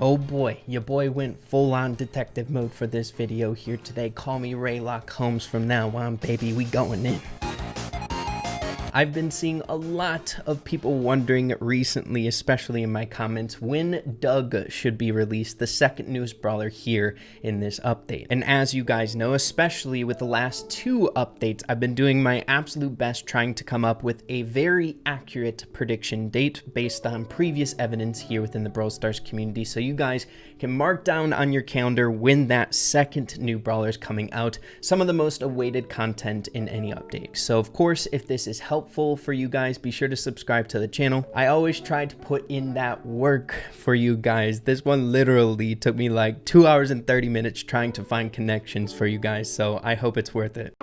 Oh boy, your boy went full-on detective mode for this video here today. Call me Raylock Holmes from now on, baby. We going in. I've been seeing a lot of people wondering recently, especially in my comments, when Doug should be released, the second newest brawler here in this update. And as you guys know, especially with the last two updates, I've been doing my absolute best trying to come up with a very accurate prediction date based on previous evidence here within the Brawl Stars community, so you guys can mark down on your calendar when that second new brawler is coming out, some of the most awaited content in any update. So of course, if this is helpful for you guys, be sure to subscribe to the channel. I always try to put in that work for you guys. This one literally took me like 2 hours and 30 minutes trying to find connections for you guys, so I hope it's worth it.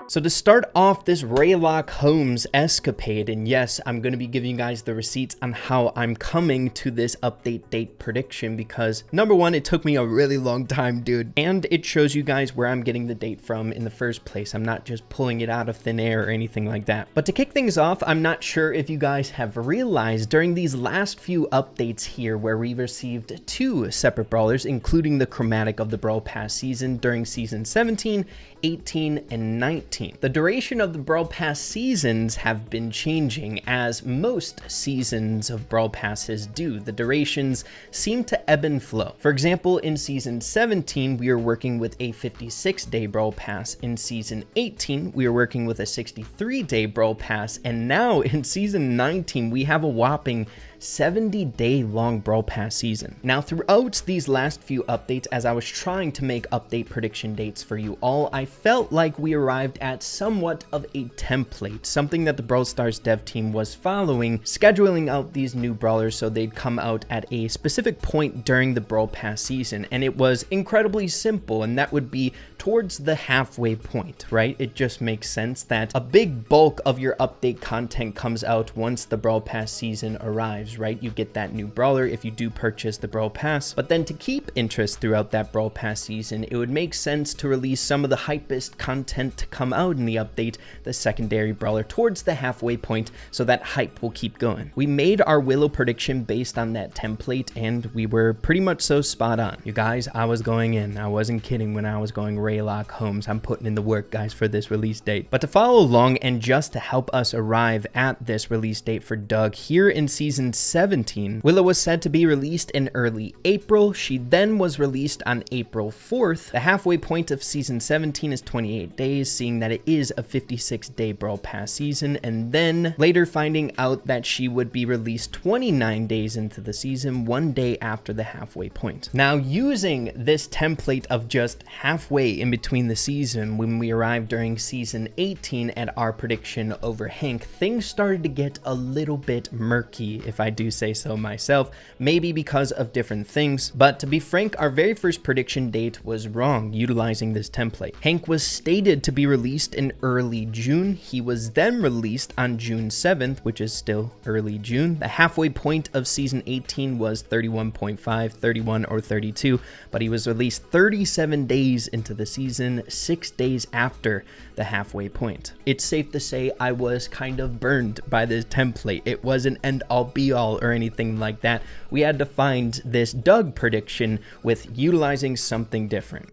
So to start off this Raylock Holmes escapade, and yes, I'm going to be giving you guys the receipts on how I'm coming to this update date prediction, because number one, it took me a really long time, dude, and it shows you guys where I'm getting the date from in the first place. I'm not just pulling it out of thin air or anything like that. But to kick things off, I'm not sure if you guys have realized during these last few updates here where we received two separate brawlers, including the chromatic of the Brawl Pass season during season 17, 18, and 19. The duration of the Brawl Pass seasons have been changing, as most seasons of Brawl Passes do. The durations seem to ebb and flow. For example, in season 17, we are working with a 56-day Brawl Pass. In season 18, we are working with a 63-day Brawl Pass. And now in season 19, we have a whopping 70-day long Brawl Pass season. Now, throughout these last few updates, as I was trying to make update prediction dates for you all, I felt like we arrived at somewhat of a template, something that the Brawl Stars dev team was following, scheduling out these new brawlers so they'd come out at a specific point during the Brawl Pass season. And it was incredibly simple, and that would be towards the halfway point, right? It just makes sense that a big bulk of your update content comes out once the Brawl Pass season arrives, right? You get that new brawler if you do purchase the Brawl Pass, but then to keep interest throughout that Brawl Pass season, it would make sense to release some of the hypest content to come out in the update, the secondary brawler, towards the halfway point, so that hype will keep going. We made our Willow prediction based on that template, and we were pretty much so spot on. You guys, I was going in. I wasn't kidding when I was going Raylock Holmes. I'm putting in the work, guys, for this release date. But to follow along and just to help us arrive at this release date for Doug, here in season 17, Willow was said to be released in early April. She then was released on April 4th. The halfway point of season 17 is 28 days, seeing that it is a 56-day Brawl Pass season, and then later finding out that she would be released 29 days into the season, 1 day after the halfway point. Now, using this template of just halfway in between the season, when we arrived during season 18 at our prediction over Hank, things started to get a little bit murky, if I do say so myself, maybe because of different things. But to be frank, our very first prediction date was wrong utilizing this template. Hank was stated to be released in early June. He was then released on June 7th, which is still early June. The halfway point of season 18 was 31.5, 31, or 32, but he was released 37 days into the season, 6 days after the halfway point. It's safe to say I was kind of burned by this template. It wasn't end all be all or anything like that. We had to find this Doug prediction with utilizing something different.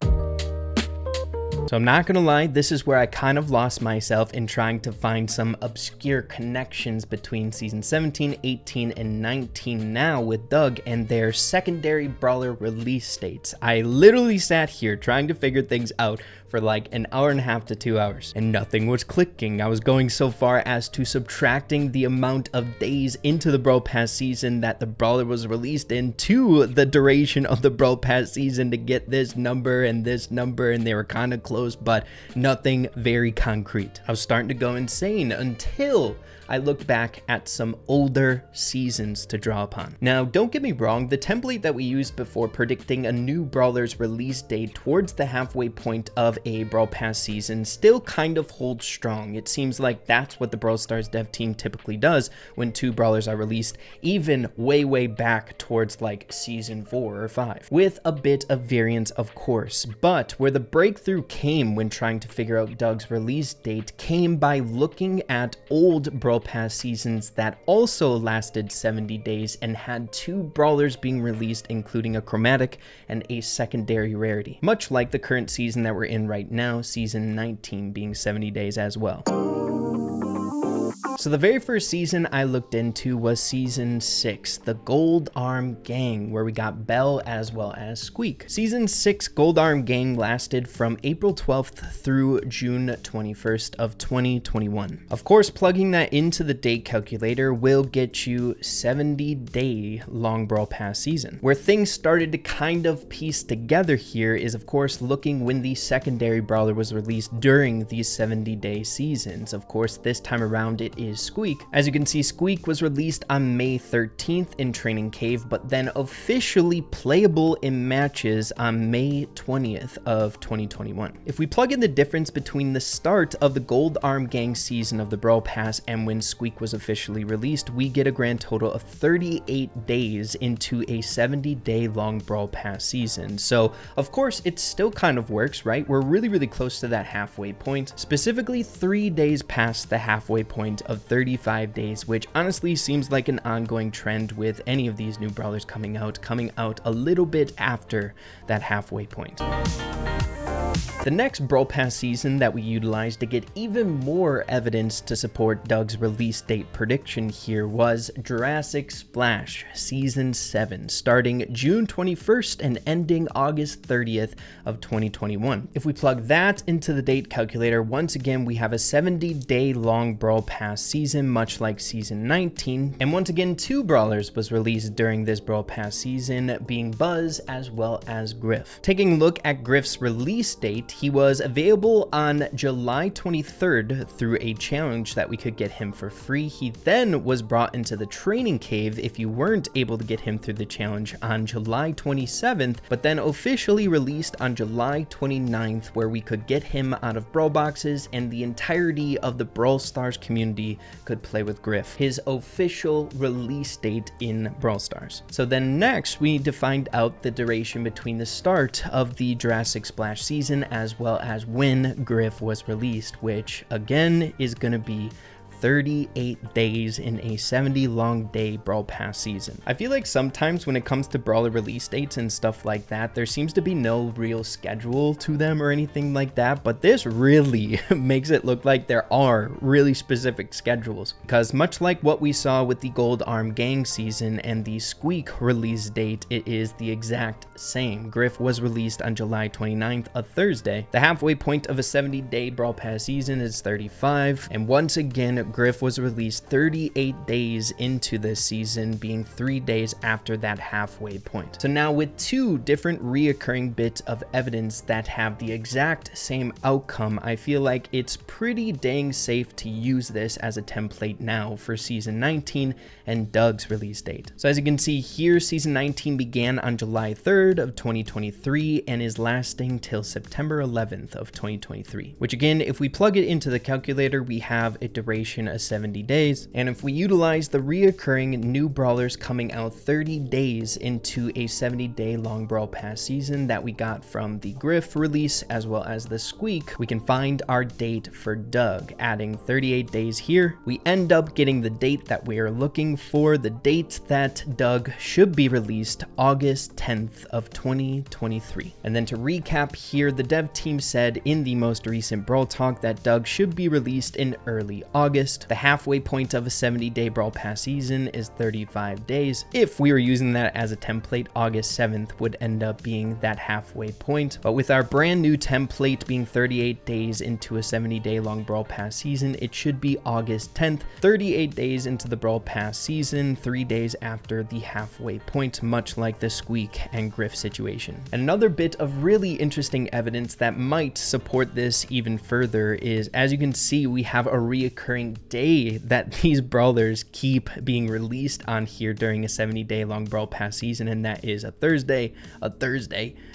So I'm not gonna lie, this is where I kind of lost myself in trying to find some obscure connections between season 17, 18, and 19 now with Doug and their secondary brawler release dates. I literally sat here trying to figure things out for like an hour and a half to 2 hours, and nothing was clicking. I was going so far as to subtracting the amount of days into the Brawl Pass season that the brawler was released in to the duration of the Brawl Pass season to get this number, and they were kind of close, but nothing very concrete. I was starting to go insane until I looked back at some older seasons to draw upon. Now, don't get me wrong, the template that we used before predicting a new brawler's release date towards the halfway point of a Brawl Pass season still kind of holds strong. It seems like that's what the Brawl Stars dev team typically does when two brawlers are released, even way back towards like season 4 or 5, with a bit of variance, of course. But where the breakthrough came when trying to figure out Doug's release date came by looking at old Brawl Pass seasons that also lasted 70 days and had 2 brawlers being released, including a chromatic and a secondary rarity, much like the current season that we're in right now, season 19 being 70 days as well. So the very first season I looked into was season 6, the Gold Arm Gang, where we got Belle as well as Squeak. Season 6 Gold Arm Gang lasted from April 12th through June 21st of 2021. Of course, plugging that into the date calculator will get you 70-day long Brawl Pass season. Where things started to kind of piece together here is, of course, looking when the secondary brawler was released during these 70-day seasons. Of course, this time around it is Squeak. As you can see, Squeak was released on May 13th in Training Cave, but then officially playable in matches on May 20th of 2021. If we plug in the difference between the start of the Gold Arm Gang season of the Brawl Pass and when Squeak was officially released, we get a grand total of 38 days into a 70-day long Brawl Pass season. So, of course, it still kind of works, right? We're really close to that halfway point, specifically 3 days past the halfway point of 35 days, which honestly seems like an ongoing trend with any of these new brawlers coming out a little bit after that halfway point. The next Brawl Pass season that we utilized to get even more evidence to support Doug's release date prediction here was Jurassic Splash Season 7, starting June 21st and ending August 30th of 2021. If we plug that into the date calculator, once again we have a 70-day long Brawl Pass season, much like Season 19, and once again 2 brawlers was released during this Brawl Pass season, being Buzz as well as Griff. Taking a look at Griff's release date, he was available on July 23rd through a challenge that we could get him for free. He then was brought into the Training Cave if you weren't able to get him through the challenge on July 27th, but then officially released on July 29th, where we could get him out of Brawl Boxes and the entirety of the Brawl Stars community could play with Griff. His official release date in Brawl Stars. So then next we need to find out the duration between the start of the Jurassic Splash season as well as when Griff was released, which again is going to be 38 days in a 70 long day Brawl Pass season. I feel like sometimes when it comes to brawler release dates and stuff like that, there seems to be no real schedule to them or anything like that, but this really makes it look like there are really specific schedules, because much like what we saw with the Gold Arm Gang season and the Squeak release date, it is the exact same. Griff was released on July 29th, a Thursday. The halfway point of a 70-day Brawl Pass season is 35, and once again Griff was released 38 days into this season, being 3 days after that halfway point. So now with 2 different reoccurring bits of evidence that have the exact same outcome, I feel like it's pretty dang safe to use this as a template now for season 19 and Doug's release date. So as you can see here, season 19 began on July 3rd of 2023 and is lasting till September 11th of 2023, which again, if we plug it into the calculator, we have a duration of 70 days. And if we utilize the reoccurring new brawlers coming out 30 days into a 70-day long Brawl Pass season that we got from the Griff release as well as the Squeak, we can find our date for Doug. Adding 38 days here, we end up getting the date that we are looking for, the date that Doug should be released, August 10th of 2023. And then to recap here, the dev team said in the most recent Brawl Talk that Doug should be released in early August. The halfway point of a 70-day Brawl Pass season is 35 days. If we were using that as a template, August 7th would end up being that halfway point. But with our brand new template being 38 days into a 70-day long Brawl Pass season, it should be August 10th, 38 days into the Brawl Pass season, 3 days after the halfway point, much like the Squeak and Griff situation. And another bit of really interesting evidence that might support this even further is, as you can see, we have a reoccurring day that these brawlers keep being released on here during a 70-day long Brawl Pass season, and that is a Thursday,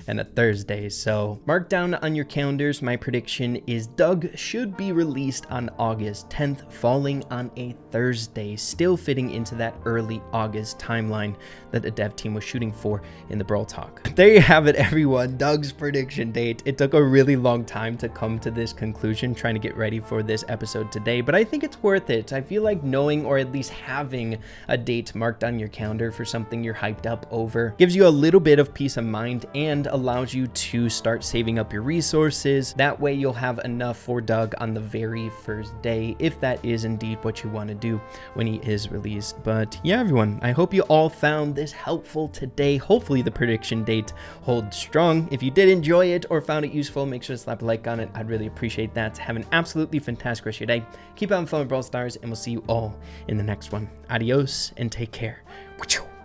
and a Thursday. So mark down on your calendars, my prediction is Doug should be released on August 10th, falling on a Thursday, still fitting into that early August timeline that the dev team was shooting for in the Brawl Talk. There you have it, everyone. Doug's prediction date. It took a really long time to come to this conclusion, trying to get ready for this episode today, but I think it's worth it. I feel like knowing, or at least having, a date marked on your calendar for something you're hyped up over gives you a little bit of peace of mind and allows you to start saving up your resources. That way you'll have enough for Doug on the very first day, if that is indeed what you want to do when he is released. But yeah, everyone, I hope you all found this helpful today. Hopefully the prediction date holds strong. If you did enjoy it or found it useful, make sure to slap a like on it. I'd really appreciate that. Have an absolutely fantastic rest of your day. Keep having fun with Brawl Stars, and we'll see you all in the next one. Adios and take care.